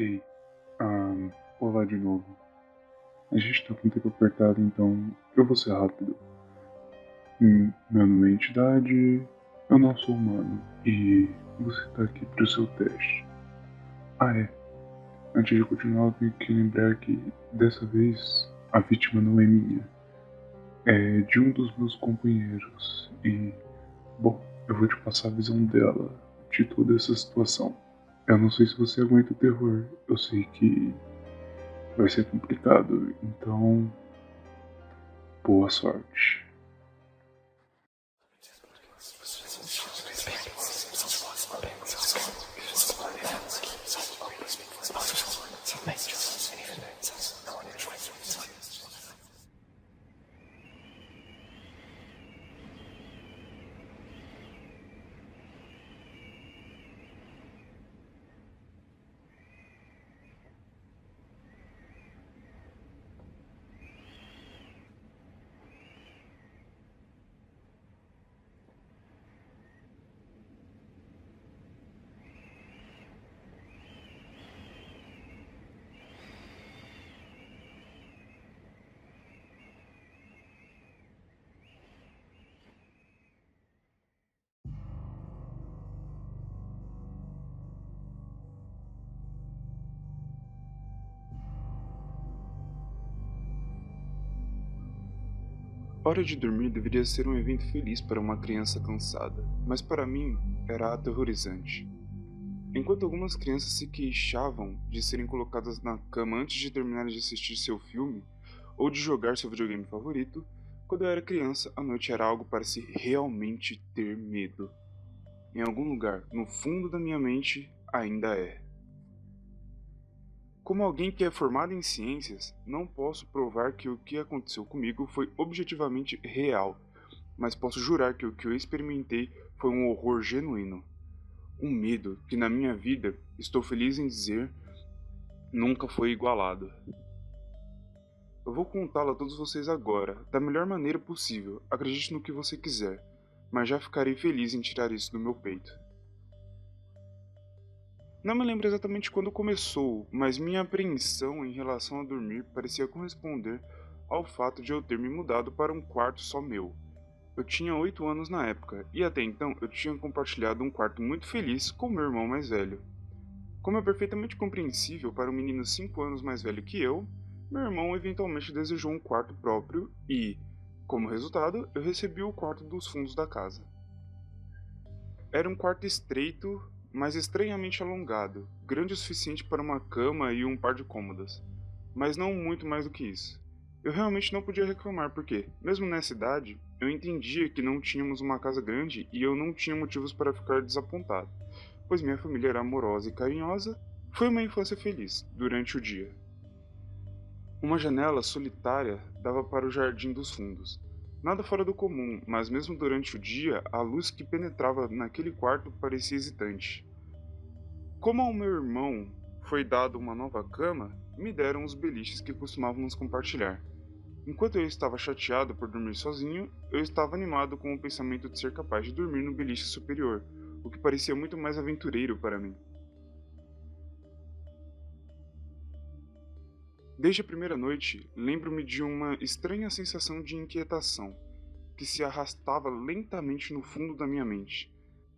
Ei, olá de novo. A gente tá com o tempo apertado, então eu vou ser rápido. Meu nome é Entidade, eu não sou humano, e você tá aqui pro seu teste. Ah é, antes de continuar eu tenho que lembrar que dessa vez a vítima não é minha. É de um dos meus companheiros, e, bom, eu vou te passar a visão dela, de toda essa situação. Eu não sei se você aguenta o terror, eu sei que vai ser complicado, então boa sorte. Hora de dormir deveria ser um evento feliz para uma criança cansada, mas para mim era aterrorizante. Enquanto algumas crianças se queixavam de serem colocadas na cama antes de terminarem de assistir seu filme ou de jogar seu videogame favorito, quando eu era criança, a noite era algo para se realmente ter medo. Em algum lugar, no fundo da minha mente, ainda é. Como alguém que é formado em ciências, não posso provar que o que aconteceu comigo foi objetivamente real, mas posso jurar que o que eu experimentei foi um horror genuíno. Um medo que na minha vida, estou feliz em dizer, nunca foi igualado. Eu vou contá-lo a todos vocês agora, da melhor maneira possível, acredite no que você quiser, mas já ficarei feliz em tirar isso do meu peito. Não me lembro exatamente quando começou, mas minha apreensão em relação a dormir parecia corresponder ao fato de eu ter me mudado para um quarto só meu. Eu tinha 8 anos na época, e até então eu tinha compartilhado um quarto muito feliz com meu irmão mais velho. Como é perfeitamente compreensível para um menino 5 anos mais velho que eu, meu irmão eventualmente desejou um quarto próprio e, como resultado, eu recebi o quarto dos fundos da casa. Era um quarto estreito, mas estranhamente alongado, grande o suficiente para uma cama e um par de cômodas, mas não muito mais do que isso. Eu realmente não podia reclamar porque, mesmo nessa idade, eu entendia que não tínhamos uma casa grande e eu não tinha motivos para ficar desapontado, pois minha família era amorosa e carinhosa. Foi uma infância feliz durante o dia. Uma janela solitária dava para o jardim dos fundos. Nada fora do comum, mas mesmo durante o dia, a luz que penetrava naquele quarto parecia hesitante. Como ao meu irmão foi dado uma nova cama, me deram os beliches que costumávamos compartilhar. Enquanto eu estava chateado por dormir sozinho, eu estava animado com o pensamento de ser capaz de dormir no beliche superior, o que parecia muito mais aventureiro para mim. Desde a primeira noite, lembro-me de uma estranha sensação de inquietação que se arrastava lentamente no fundo da minha mente.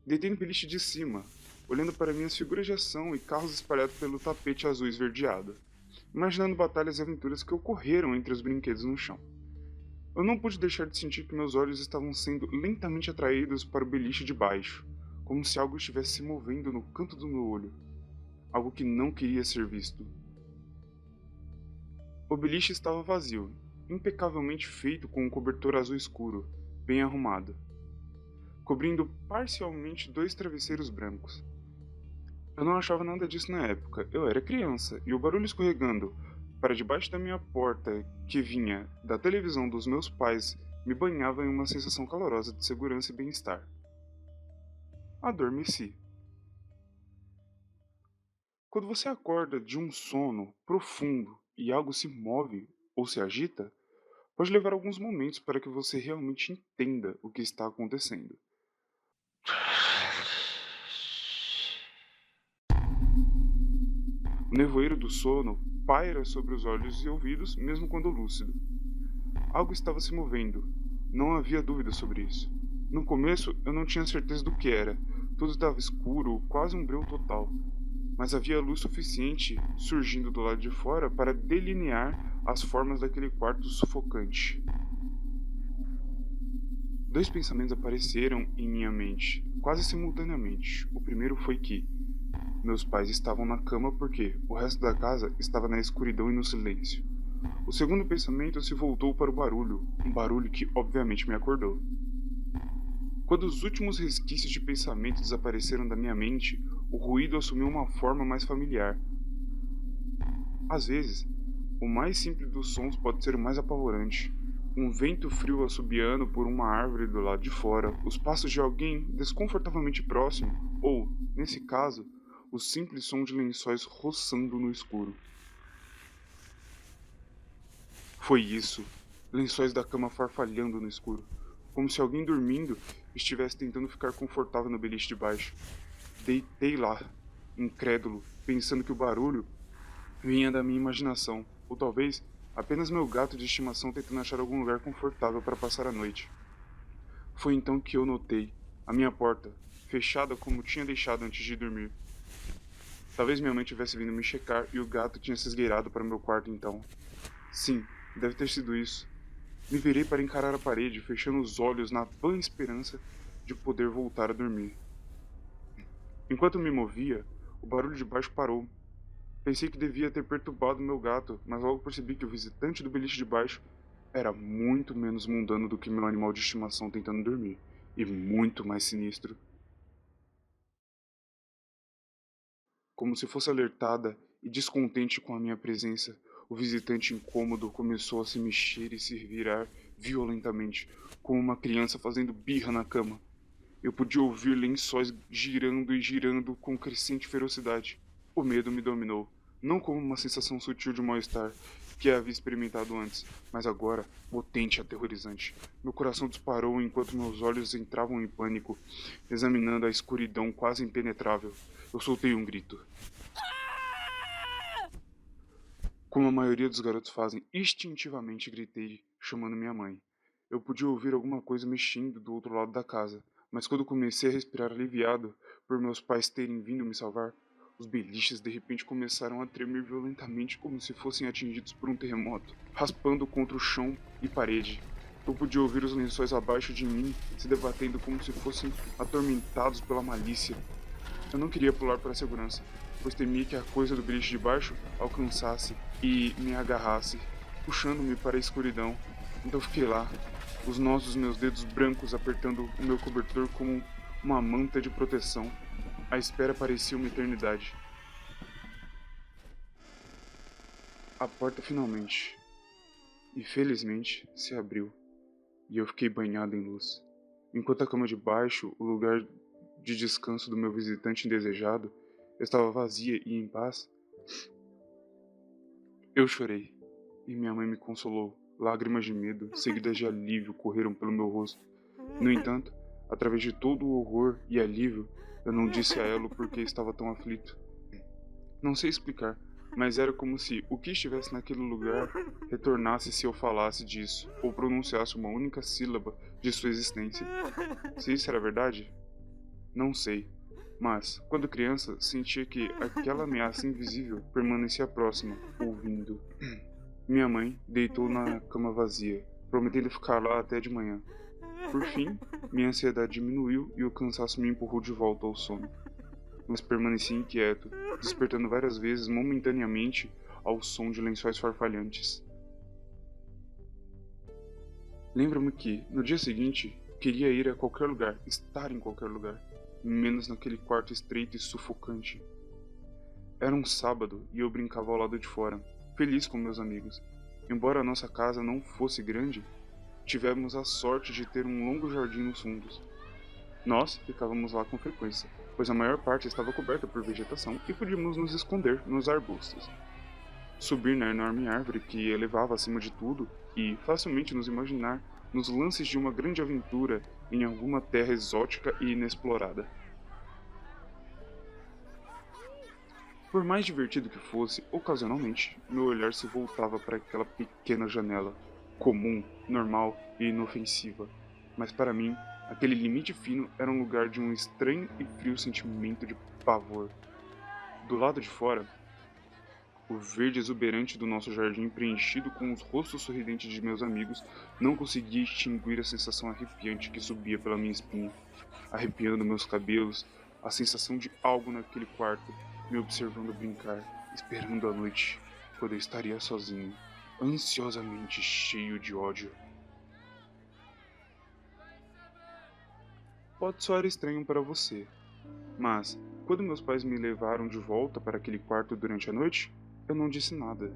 Deitei no beliche de cima, olhando para minhas figuras de ação e carros espalhados pelo tapete azul esverdeado, imaginando batalhas e aventuras que ocorreram entre os brinquedos no chão. Eu não pude deixar de sentir que meus olhos estavam sendo lentamente atraídos para o beliche de baixo, como se algo estivesse se movendo no canto do meu olho, algo que não queria ser visto. O beliche estava vazio, impecavelmente feito com um cobertor azul escuro, bem arrumado, cobrindo parcialmente dois travesseiros brancos. Eu não achava nada disso na época, eu era criança, e o barulho escorregando para debaixo da minha porta, que vinha da televisão dos meus pais, me banhava em uma sensação calorosa de segurança e bem-estar. Adormeci. Quando você acorda de um sono profundo e algo se move ou se agita, pode levar alguns momentos para que você realmente entenda o que está acontecendo. O nevoeiro do sono paira sobre os olhos e ouvidos, mesmo quando lúcido. Algo estava se movendo. Não havia dúvida sobre isso. No começo, eu não tinha certeza do que era. Tudo estava escuro, quase um breu total. Mas havia luz suficiente surgindo do lado de fora para delinear as formas daquele quarto sufocante. Dois pensamentos apareceram em minha mente, quase simultaneamente. O primeiro foi que meus pais estavam na cama porque o resto da casa estava na escuridão e no silêncio. O segundo pensamento se voltou para o barulho, um barulho que obviamente me acordou. Quando os últimos resquícios de pensamento desapareceram da minha mente, o ruído assumiu uma forma mais familiar. Às vezes, o mais simples dos sons pode ser o mais apavorante. Um vento frio assobiando por uma árvore do lado de fora, os passos de alguém desconfortavelmente próximo, ou, nesse caso, o simples som de lençóis roçando no escuro. Foi isso, lençóis da cama farfalhando no escuro, como se alguém dormindo estivesse tentando ficar confortável no beliche de baixo. Deitei lá, incrédulo, pensando que o barulho vinha da minha imaginação, ou talvez apenas meu gato de estimação tentando achar algum lugar confortável para passar a noite. Foi então que eu notei a minha porta, fechada como tinha deixado antes de dormir. Talvez minha mãe tivesse vindo me checar e o gato tinha se esgueirado para meu quarto então. Sim, deve ter sido isso. Me virei para encarar a parede, fechando os olhos na vã esperança de poder voltar a dormir. Enquanto me movia, o barulho de baixo parou. Pensei que devia ter perturbado meu gato, mas logo percebi que o visitante do beliche de baixo era muito menos mundano do que meu animal de estimação tentando dormir, e muito mais sinistro. Como se fosse alertada e descontente com a minha presença, o visitante incômodo começou a se mexer e se virar violentamente, como uma criança fazendo birra na cama. Eu podia ouvir lençóis girando e girando com crescente ferocidade. O medo me dominou, não como uma sensação sutil de mal-estar que havia experimentado antes, mas agora potente e aterrorizante. Meu coração disparou enquanto meus olhos entravam em pânico, examinando a escuridão quase impenetrável. Eu soltei um grito. Como a maioria dos garotos fazem, instintivamente gritei, chamando minha mãe. Eu podia ouvir alguma coisa mexendo do outro lado da casa, mas quando comecei a respirar aliviado por meus pais terem vindo me salvar, os beliches de repente começaram a tremer violentamente como se fossem atingidos por um terremoto, raspando contra o chão e parede. Eu podia ouvir os lençóis abaixo de mim se debatendo como se fossem atormentados pela malícia. Eu não queria pular para a segurança, pois temia que a coisa do beliche de baixo alcançasse e me agarrasse, puxando-me para a escuridão. Então fiquei lá, os nós dos meus dedos brancos apertando o meu cobertor como uma manta de proteção. A espera parecia uma eternidade. A porta finalmente, e felizmente, se abriu, e eu fiquei banhado em luz. Enquanto a cama de baixo, o lugar de descanso do meu visitante indesejado, estava vazia e em paz, eu chorei, e minha mãe me consolou. Lágrimas de medo, seguidas de alívio, correram pelo meu rosto. No entanto, através de todo o horror e alívio, eu não disse a ela o porquê estava tão aflito. Não sei explicar, mas era como se o que estivesse naquele lugar retornasse se eu falasse disso, ou pronunciasse uma única sílaba de sua existência. Se isso era verdade? Não sei. Mas, quando criança, sentia que aquela ameaça invisível permanecia próxima, ouvindo. Minha mãe deitou na cama vazia, prometendo ficar lá até de manhã. Por fim, minha ansiedade diminuiu e o cansaço me empurrou de volta ao sono. Mas permaneci inquieto, despertando várias vezes momentaneamente ao som de lençóis farfalhantes. Lembro-me que, no dia seguinte, queria ir a qualquer lugar, estar em qualquer lugar, menos naquele quarto estreito e sufocante. Era um sábado e eu brincava ao lado de fora, feliz com meus amigos. Embora a nossa casa não fosse grande, tivemos a sorte de ter um longo jardim nos fundos. Nós ficávamos lá com frequência, pois a maior parte estava coberta por vegetação e podíamos nos esconder nos arbustos. Subir na enorme árvore que elevava acima de tudo e facilmente nos imaginar nos lances de uma grande aventura em alguma terra exótica e inexplorada. Por mais divertido que fosse, ocasionalmente, meu olhar se voltava para aquela pequena janela, comum, normal e inofensiva. Mas para mim, aquele limite fino era um lugar de um estranho e frio sentimento de pavor. Do lado de fora, o verde exuberante do nosso jardim, preenchido com os rostos sorridentes de meus amigos, não conseguia extinguir a sensação arrepiante que subia pela minha espinha, arrepiando meus cabelos, a sensação de algo naquele quarto, me observando brincar, esperando a noite, quando eu estaria sozinho, ansiosamente cheio de ódio. Pode soar estranho para você, mas quando meus pais me levaram de volta para aquele quarto durante a noite, eu não disse nada.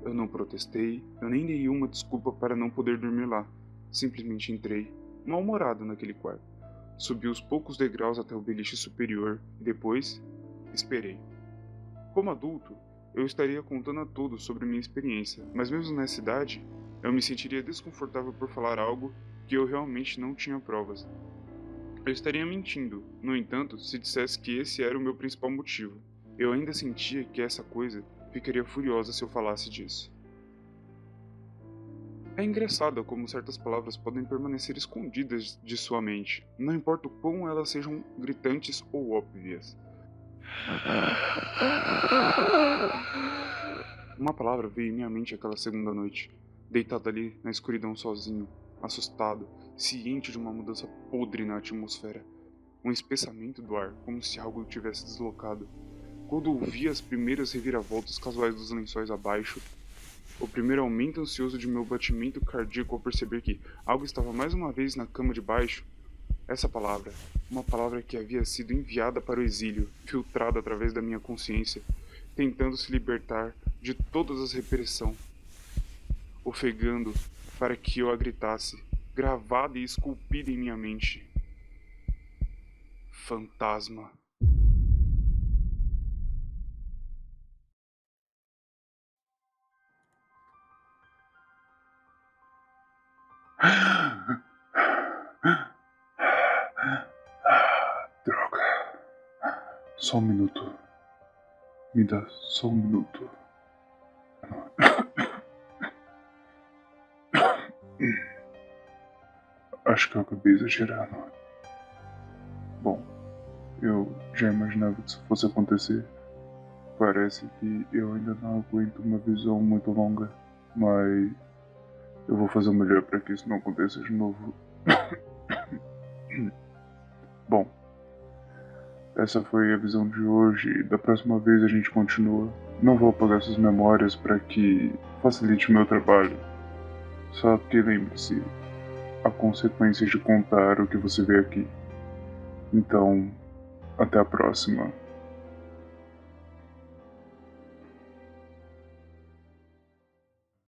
Eu não protestei, eu nem dei uma desculpa para não poder dormir lá. Simplesmente entrei, mal-humorado naquele quarto. Subi os poucos degraus até o beliche superior e depois esperei. Como adulto, eu estaria contando a todos sobre minha experiência, mas mesmo nessa idade, eu me sentiria desconfortável por falar algo que eu realmente não tinha provas. Eu estaria mentindo, no entanto, se dissesse que esse era o meu principal motivo. Eu ainda sentia que essa coisa ficaria furiosa se eu falasse disso. É engraçado como certas palavras podem permanecer escondidas de sua mente, não importa o quão elas sejam gritantes ou óbvias. Uma palavra veio em minha mente aquela segunda noite, deitado ali na escuridão sozinho, assustado, ciente de uma mudança podre na atmosfera, um espessamento do ar, como se algo tivesse deslocado. Quando ouvi as primeiras reviravoltas casuais dos lençóis abaixo, o primeiro aumento ansioso de meu batimento cardíaco ao perceber que algo estava mais uma vez na cama de baixo, essa palavra, uma palavra que havia sido enviada para o exílio, filtrada através da minha consciência, tentando se libertar de todas as repressão, ofegando para que eu a gritasse, gravada e esculpida em minha mente. Fantasma. Droga. Só um minuto. Me dá só um minuto. Acho que eu acabei exagerando. Bom, eu já imaginava que isso fosse acontecer. Parece que eu ainda não aguento uma visão muito longa, mas eu vou fazer o melhor para que isso não aconteça de novo. Bom, essa foi a visão de hoje. Da próxima vez a gente continua. Não vou apagar suas memórias para que facilite o meu trabalho. Só que lembre-se, a consequência de contar o que você vê aqui. Então, até a próxima.